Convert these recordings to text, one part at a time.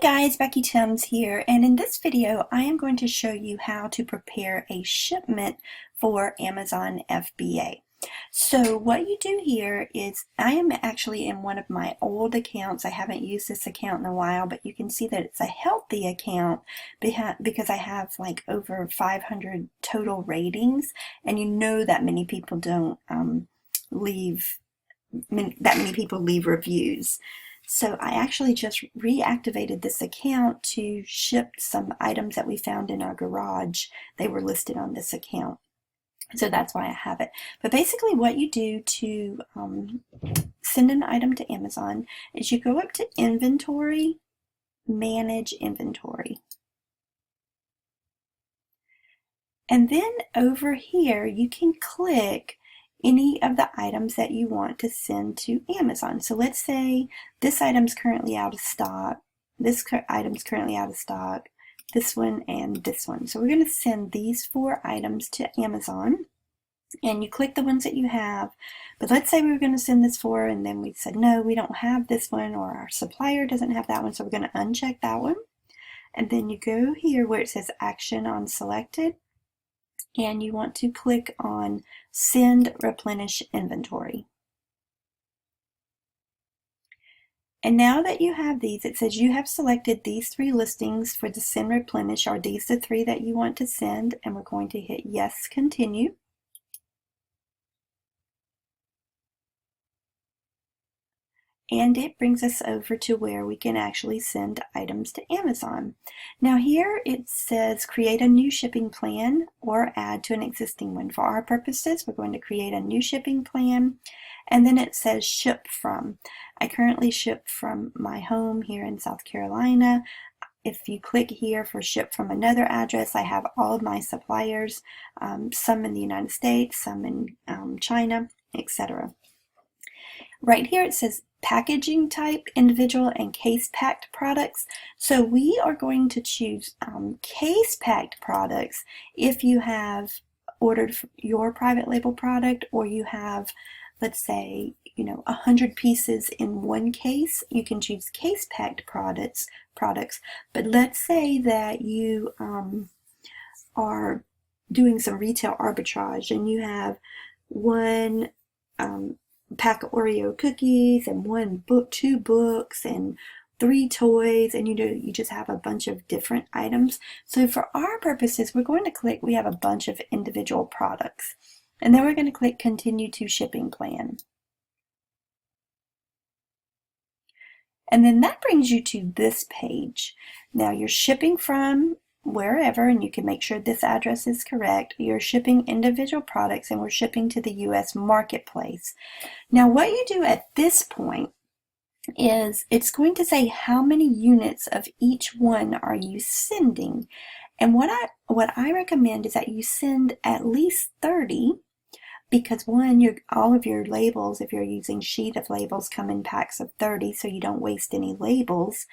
guys, Becky Timms here, and in this video I am going to show you how to prepare a shipment for Amazon FBA. So what you do here is, I am actually in one of my old accounts. I haven't used this account in a while, but you can see that it's a healthy account because I have like over 500 total ratings, and you know that many people don't leave reviews. So I actually just reactivated this account to ship some items that we found in our garage. They were listed on this account. So that's why I have it. But basically what you do to send an item to Amazon is you go up to Inventory, Manage Inventory. And then over here you can click any of the items that you want to send to Amazon. So let's say this item's currently out of stock, this item's currently out of stock, this one, and this one. So we're going to send these 4 items to Amazon, and you click the ones that you have. But let's say we were going to send this 4 and then we said no, we don't have this one, or our supplier doesn't have that one, so we're going to uncheck that one. And then you go here where it says Action on Selected, and you want to click on Send Replenish Inventory. And now that you have these, it says you have selected these 3 listings for the Send Replenish. Are these the 3 that you want to send? And we're going to hit Yes, Continue. And it brings us over to where we can actually send items to Amazon. Now here it says create a new shipping plan or add to an existing one. For our purposes, we're going to create a new shipping plan, and then it says ship from. I currently ship from my home here in South Carolina. If you click here for ship from another address, I have all of my suppliers, some in the United States, some in China, etc. Right here it says packaging type, individual, and case packed products. So we are going to choose case packed products if you have ordered your private label product, or you have, let's say, 100 pieces in one case. You can choose case packed products. But let's say that you are doing some retail arbitrage and you have one pack of Oreo cookies and 2 books and 3 toys, and you just have a bunch of different items. So for our purposes, we're going to click, we have a bunch of individual products, and then we're going to click Continue to Shipping Plan. And then that brings you to this page. Now you're shipping from wherever, and you can make sure this address is correct. You're shipping individual products, and we're shipping to the US marketplace. Now what you do at this point is it's going to say how many units of each one are you sending. And what I recommend is that you send at least 30, because one, all of your labels, if you're using sheet of labels, come in packs of 30, so you don't waste any labels.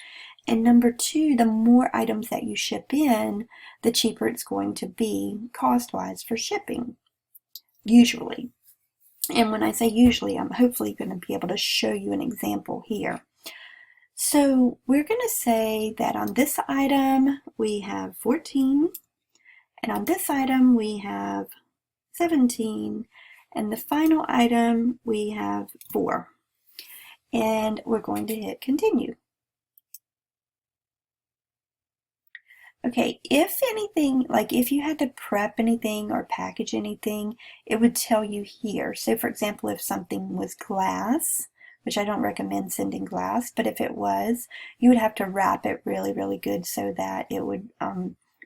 And number 2, the more items that you ship in, the cheaper it's going to be cost-wise for shipping, usually. And when I say usually, I'm hopefully going to be able to show you an example here. So we're going to say that on this item we have 14, and on this item we have 17, and the final item we have 4. And we're going to hit Continue. Okay, if anything, like if you had to prep anything or package anything, it would tell you here. So for example, if something was glass, which I don't recommend sending glass, but if it was, you would have to wrap it really, really good so that it would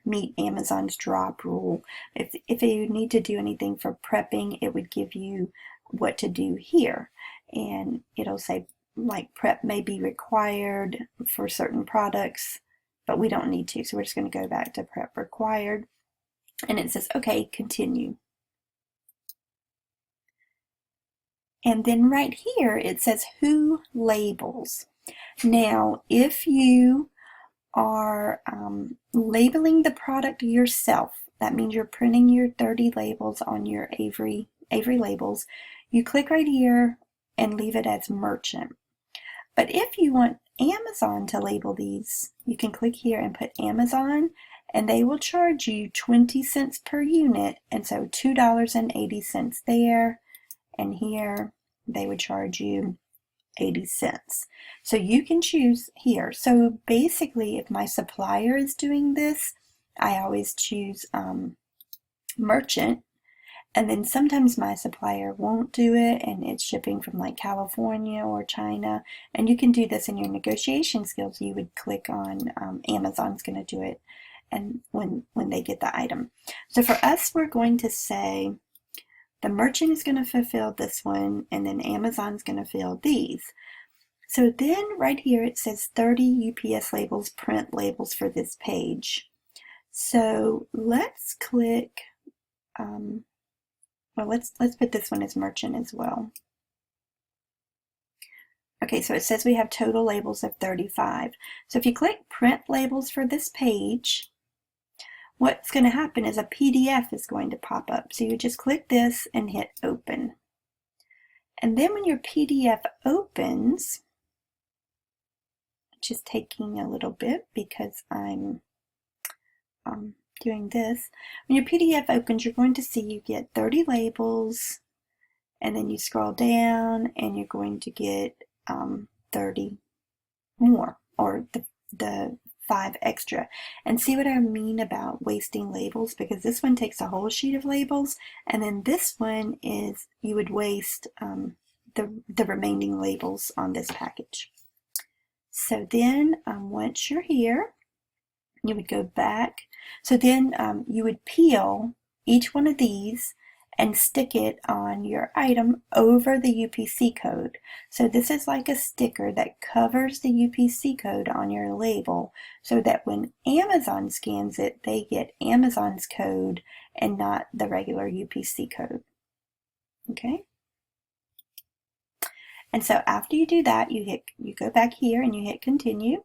meet Amazon's drop rule. If you need to do anything for prepping, it would give you what to do here. And it'll say like prep may be required for certain products, but we don't need to, so we're just going to go back to prep required, and it says okay, continue. And then right here it says who labels. Now if you are labeling the product yourself, that means you're printing your 30 labels on your Avery labels, you click right here and leave it as merchant. But if you want Amazon to label these, you can click here and put Amazon, and they will charge you 20 cents per unit, and so $2.80 there, and here they would charge you 80 cents. So you can choose here. So basically, if my supplier is doing this, I always choose merchant, and then sometimes my supplier won't do it and it's shipping from like California or China, and you can do this in your negotiation skills. You would click on Amazon's going to do it, and when they get the item. So for us, we're going to say the merchant is going to fulfill this one, and then Amazon's going to fill these. So then right here it says 30 UPS labels, print labels for this page. So let's click, well, let's put this one as merchant as well. Okay, so it says we have total labels of 35. So if you click print labels for this page, what's going to happen is a PDF is going to pop up. So you just click this and hit open. And then when your PDF opens, which is taking a little bit because I'm doing this. When your PDF opens, you're going to see you get 30 labels, and then you scroll down and you're going to get 30 more, or the 5 extra. And see what I mean about wasting labels, because this one takes a whole sheet of labels, and then this one is, you would waste the remaining labels on this package. So then once you're here, you would go back. So then you would peel each one of these and stick it on your item over the UPC code. So this is like a sticker that covers the UPC code on your label, so that when Amazon scans it, they get Amazon's code and not the regular UPC code. Okay? And so after you do that, you go back here and you hit continue.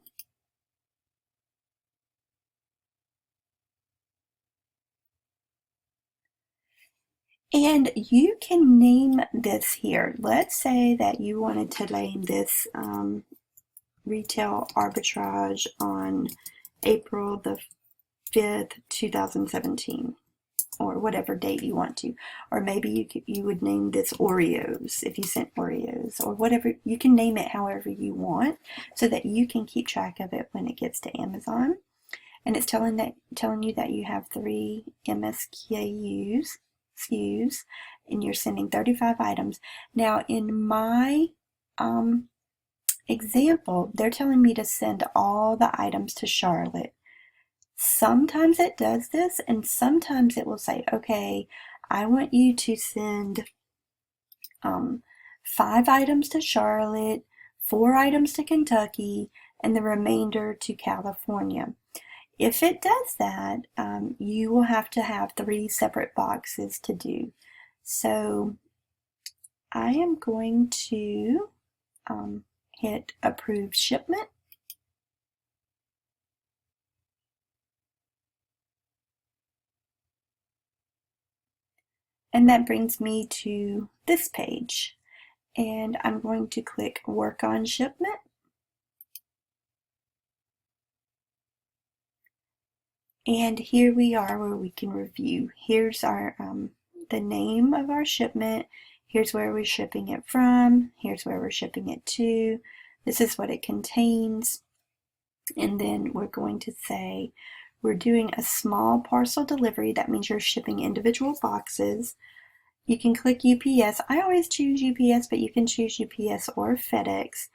And you can name this here. Let's say that you wanted to name this Retail Arbitrage on April the 5th, 2017, or whatever date you want to. Or maybe you would name this Oreos if you sent Oreos, or whatever. You can name it however you want so that you can keep track of it when it gets to Amazon. And it's telling you that you have 3 SKUs, and you're sending 35 items. Now in my example, they're telling me to send all the items to Charlotte. Sometimes it does this, and sometimes it will say, okay, I want you to send 5 items to Charlotte, 4 items to Kentucky, and the remainder to California. If it does that, you will have to have 3 separate boxes to do. So I am going to hit approve shipment. And that brings me to this page. And I'm going to click work on shipment. And here we are where we can review. Here's our the name of our shipment. Here's where we're shipping it from. Here's where we're shipping it to. This is what it contains. And then we're going to say we're doing a small parcel delivery. That means you're shipping individual boxes. You can click UPS. I always choose UPS, but you can choose UPS or FedEx.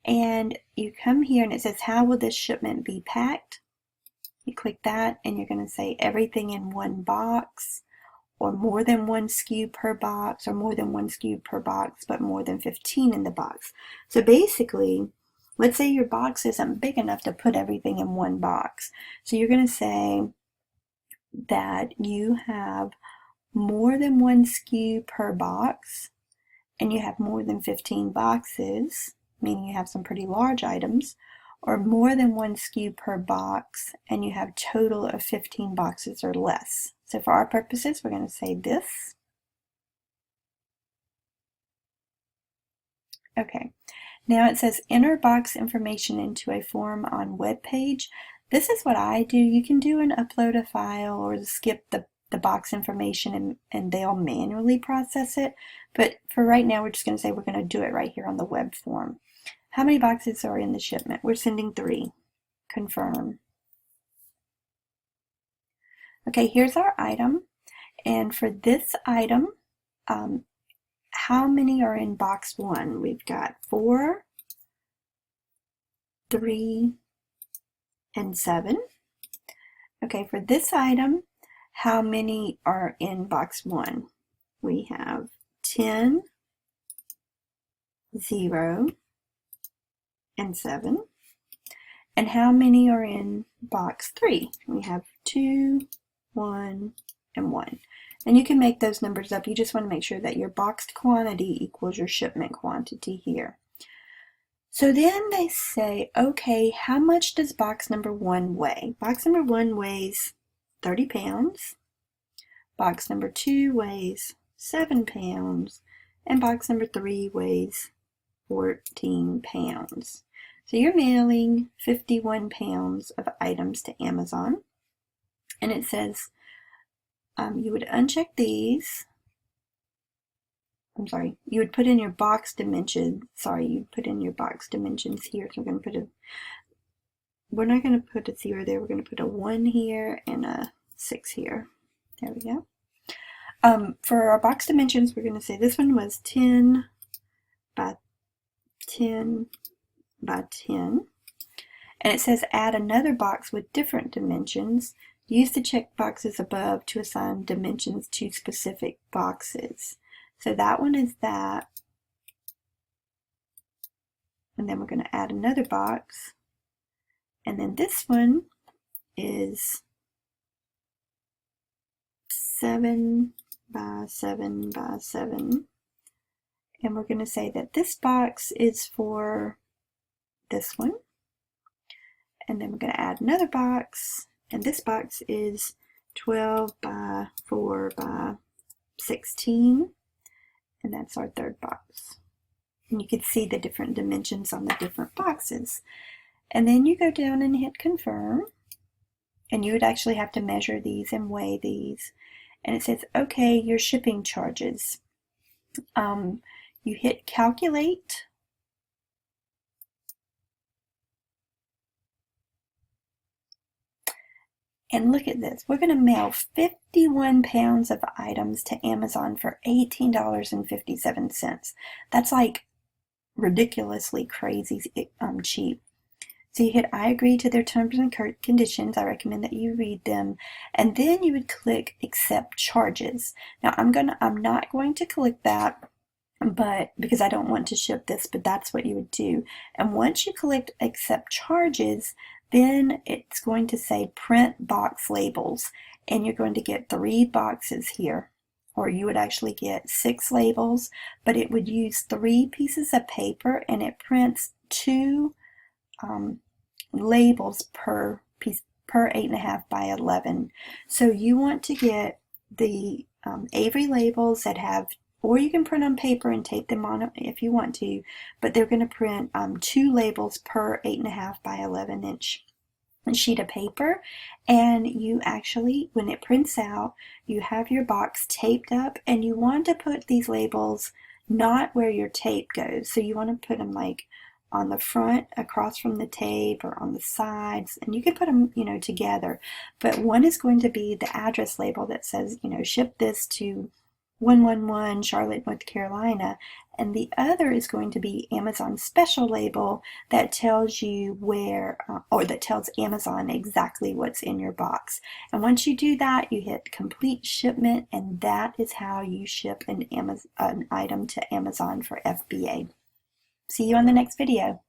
And you come here and it says, how will this shipment be packed? You click that and you're going to say everything in one box, or more than 1 SKU per box, or more than 1 SKU per box, but more than 15 in the box. So basically, let's say your box isn't big enough to put everything in one box. So you're going to say that you have more than 1 SKU per box, and you have more than 15 boxes, meaning you have some pretty large items, or more than 1 SKU per box, and you have total of 15 boxes or less. So for our purposes, we're going to say this. Okay. Now it says enter box information into a form on web page. This is what I do. You can do an upload a file or skip the box information and they'll manually process it. But for right now, we're just going to say we're going to do it right here on the web form. How many boxes are in the shipment? We're sending 3. Confirm. Okay, here's our item. And for this item, how many are in box 1? We've got 4, 3, and 7. Okay, for this item, how many are in box 1? We have 10, 0, and 7. And how many are in box 3? We have 2, 1, and 1. And you can make those numbers up. You just want to make sure that your boxed quantity equals your shipment quantity here. So then they say, okay, how much does box number 1 weigh? Box number 1 weighs 30 pounds. Box number 2 weighs 7 pounds. And box number 3 weighs 14 pounds. So you're mailing 51 pounds of items to Amazon. And it says you would uncheck these. I'm sorry, you would put in your box dimensions. Sorry, you'd put in your box dimensions here. So we're not going to put a 0 there. We're going to put a 1 here and a 6 here. There we go. For our box dimensions, we're going to say this one was 10 by 10 by 10. And it says add another box with different dimensions. Use the check boxes above to assign dimensions to specific boxes. So that one is that. And then we're going to add another box. And then this one is 7 by 7 by 7. And we're going to say that this box is for this one. And then we're going to add another box. And this box is 12 by 4 by 16. And that's our third box. And you can see the different dimensions on the different boxes. And then you go down and hit confirm. And you would actually have to measure these and weigh these. And it says, okay, your shipping charges. You hit calculate. And look at this. We're going to mail 51 pounds of items to Amazon for $18.57. That's like ridiculously crazy cheap. So you hit I agree to their terms and conditions. I recommend that you read them. And then you would click accept charges. Now I'm not going to click that, but because I don't want to ship this, but that's what you would do. And once you click accept charges, then it's going to say print box labels, and you're going to get 3 boxes here, or you would actually get 6 labels, but it would use 3 pieces of paper, and it prints 2 labels per piece, per 8.5 by 11. So you want to get the Avery labels that have, or you can print on paper and tape them on if you want to, but they're going to print 2 labels per 8.5 by 11 inch sheet of paper. And you actually, when it prints out, you have your box taped up, and you want to put these labels not where your tape goes. So you want to put them like on the front across from the tape, or on the sides, and you can put them, together. But one is going to be the address label that says, ship this to 111 Charlotte, North Carolina, and the other is going to be Amazon's special label that tells you where, or that tells Amazon exactly what's in your box. And once you do that, you hit complete shipment, and that is how you ship an item to Amazon for FBA. See you on the next video.